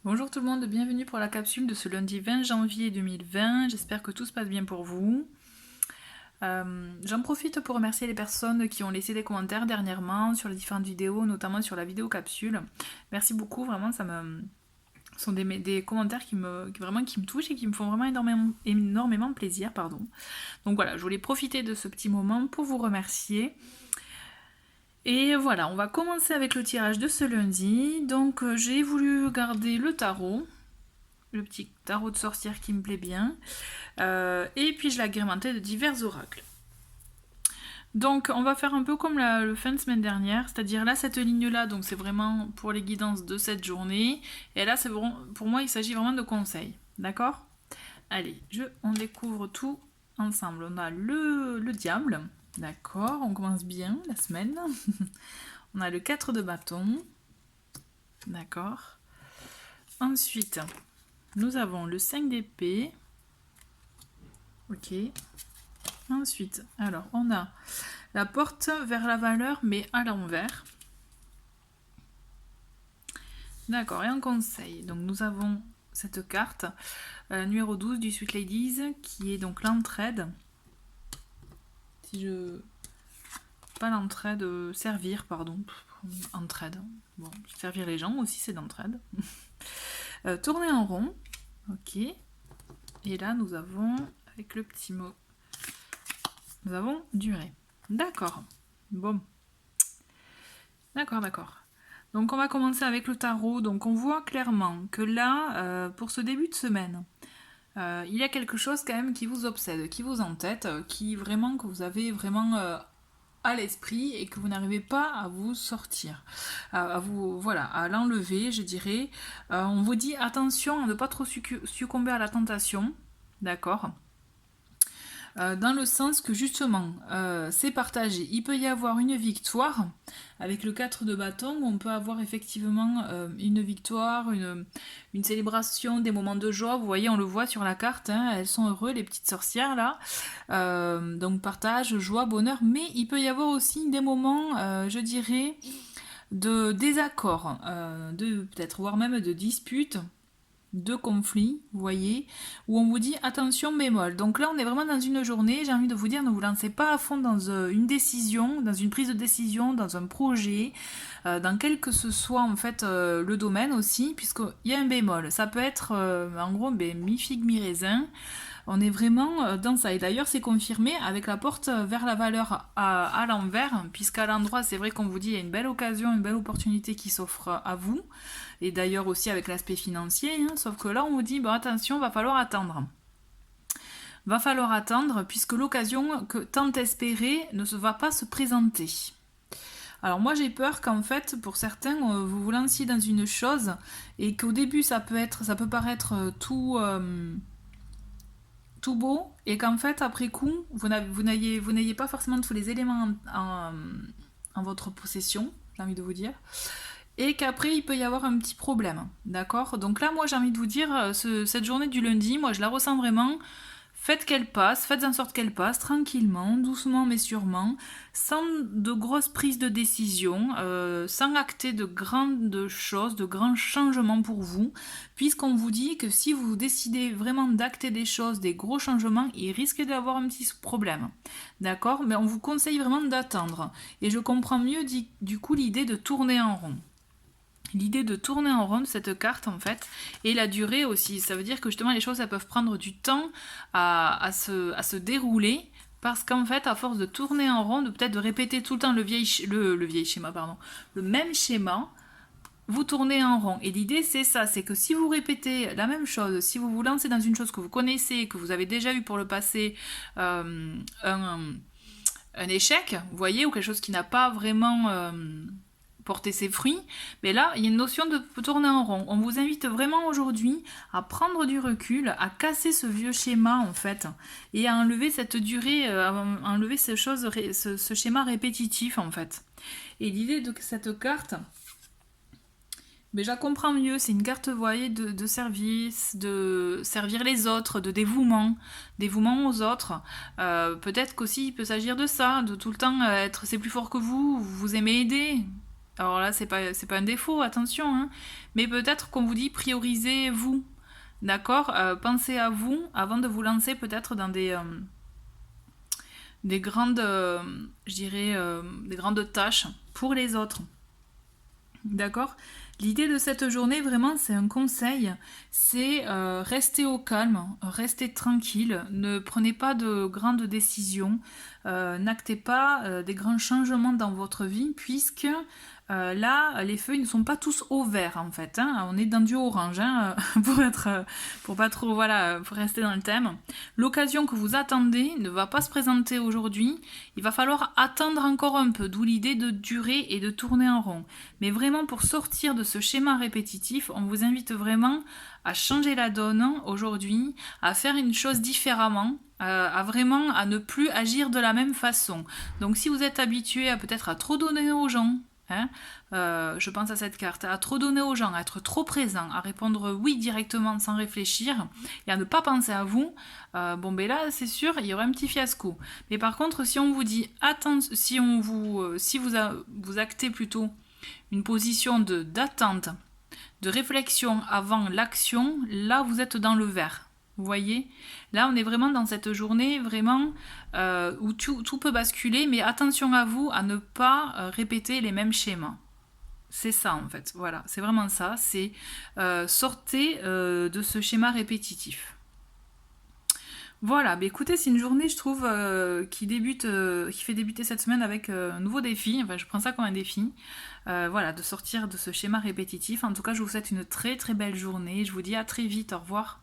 Bonjour tout le monde, bienvenue pour la capsule de ce lundi 20 janvier 2020. J'espère que tout se passe bien pour vous. J'en profite pour remercier les personnes qui ont laissé des commentaires dernièrement sur les différentes vidéos, notamment sur la vidéo capsule. Merci beaucoup, vraiment, ce sont des commentaires qui me touchent et qui me font vraiment énormément plaisir. Pardon. Donc voilà, je voulais profiter de ce petit moment pour vous remercier. Et voilà, on va commencer avec le tirage de ce lundi. Donc j'ai voulu garder le tarot, le petit tarot de sorcière qui me plaît bien. Et puis je l'ai agrémenté de divers oracles. Donc on va faire un peu comme le fin de semaine dernière, c'est-à-dire là cette ligne-là, donc c'est vraiment pour les guidances de cette journée. Et là, pour moi, il s'agit vraiment de conseils. D'accord? Allez, on découvre tout ensemble. On a le diable. D'accord, on commence bien la semaine. On a le 4 de bâton. D'accord. Ensuite, nous avons le 5 d'épée. Ok. Ensuite, alors, on a la porte vers la valeur, mais à l'envers. D'accord, et un conseil. Donc, nous avons cette carte, numéro 12 du Sweet Ladies, qui est donc l'entraide. Pas l'entraide, servir, pardon. Entraide. Bon, servir les gens aussi, c'est d'entraide. Tourner en rond. Ok. Et là, nous avons, avec le petit mot, nous avons durée. D'accord. Bon. D'accord. Donc on va commencer avec le tarot. Donc on voit clairement que là, pour ce début de semaine, il y a quelque chose quand même qui vous obsède, qui vous entête, que vous avez vraiment à l'esprit et que vous n'arrivez pas à vous sortir, à l'enlever, je dirais. On vous dit attention à ne pas trop succomber à la tentation, d'accord. Dans le sens que justement, c'est partagé. Il peut y avoir une victoire, avec le 4 de bâton, on peut avoir effectivement une victoire, une célébration, des moments de joie. Vous voyez, on le voit sur la carte, hein, elles sont heureuses, les petites sorcières là. Donc partage, joie, bonheur, mais il peut y avoir aussi des moments, je dirais, de désaccord, peut-être voire même de disputes, de conflits, vous voyez, où on vous dit attention bémol. Donc là, on est vraiment dans une journée, j'ai envie de vous dire, ne vous lancez pas à fond dans une décision, dans une prise de décision, dans un projet, dans quel que ce soit en fait le domaine aussi, puisqu'il y a un bémol. Ça peut être en gros mi-figue, mi-raisin. On est vraiment dans ça. Et d'ailleurs, c'est confirmé avec la porte vers la valeur à l'envers, puisqu'à l'endroit, c'est vrai qu'on vous dit il y a une belle occasion, une belle opportunité qui s'offre à vous. Et d'ailleurs aussi avec l'aspect financier. Hein, sauf que là, on vous dit, bon, attention, va falloir attendre. Va falloir attendre, puisque l'occasion que tant espérée ne va pas se présenter. Alors moi j'ai peur qu'en fait pour certains vous vous lanciez dans une chose et qu'au début ça peut paraître tout beau et qu'en fait après coup vous n'ayez pas forcément tous les éléments en votre possession, j'ai envie de vous dire, et qu'après il peut y avoir un petit problème, d'accord. Donc là moi j'ai envie de vous dire, cette journée du lundi, moi je la ressens vraiment. Faites en sorte qu'elle passe tranquillement, doucement mais sûrement, sans de grosses prises de décision, sans acter de grandes choses, de grands changements pour vous, puisqu'on vous dit que si vous décidez vraiment d'acter des choses, des gros changements, il risque d'avoir un petit problème. D'accord? Mais on vous conseille vraiment d'attendre. Et je comprends mieux du coup l'idée de tourner en rond. L'idée de tourner en rond de cette carte en fait, et la durée aussi, ça veut dire que justement les choses elles peuvent prendre du temps à se dérouler, parce qu'en fait à force de tourner en rond, peut-être de répéter tout le temps le vieil schéma, pardon, le même schéma, vous tournez en rond. Et l'idée c'est ça, c'est que si vous répétez la même chose, si vous vous lancez dans une chose que vous connaissez, que vous avez déjà eu pour le passé, un échec, vous voyez, ou quelque chose qui n'a pas vraiment porter ses fruits, mais là, il y a une notion de tourner en rond. On vous invite vraiment aujourd'hui à prendre du recul, à casser ce vieux schéma, en fait, et à enlever cette durée, à enlever ce schéma répétitif, en fait. Et l'idée de cette carte, mais je la comprends mieux, c'est une carte, vous voyez, de service, de servir les autres, de dévouement aux autres. Peut-être qu'aussi il peut s'agir de ça, de tout le temps être, c'est plus fort que vous aimez aider, Alors là, c'est pas un défaut, attention, hein, mais peut-être qu'on vous dit priorisez vous. D'accord. Pensez à vous avant de vous lancer peut-être dans des grandes, je dirais, des grandes tâches pour les autres. D'accord. L'idée de cette journée, vraiment, c'est un conseil, c'est rester au calme, rester tranquille, ne prenez pas de grandes décisions, n'actez pas des grands changements dans votre vie, puisque là, les feuilles ne sont pas tous au vert en fait. Hein. On est dans du orange hein, pour pas trop, voilà, pour rester dans le thème. L'occasion que vous attendez ne va pas se présenter aujourd'hui. Il va falloir attendre encore un peu, d'où l'idée de durer et de tourner en rond. Mais vraiment, pour sortir de ce schéma répétitif, on vous invite vraiment à changer la donne aujourd'hui, à faire une chose différemment, à vraiment à ne plus agir de la même façon. Donc si vous êtes habitué à peut-être à trop donner aux gens, hein, je pense à cette carte, à trop donner aux gens, à être trop présent, à répondre oui directement sans réfléchir et à ne pas penser à vous, bon ben là c'est sûr il y aura un petit fiasco. Mais par contre si on vous dit attends, si vous actez plutôt une position d'attente, de réflexion avant l'action, là vous êtes dans le vert. Vous voyez, là on est vraiment dans cette journée vraiment où tout peut basculer, mais attention à vous à ne pas répéter les mêmes schémas. C'est ça en fait, voilà, c'est vraiment ça, c'est sortez de ce schéma répétitif. Voilà, bah écoutez, c'est une journée, je trouve, qui fait débuter cette semaine avec un nouveau défi. Enfin, je prends ça comme un défi. Voilà, de sortir de ce schéma répétitif. En tout cas, je vous souhaite une très très belle journée. Je vous dis à très vite. Au revoir.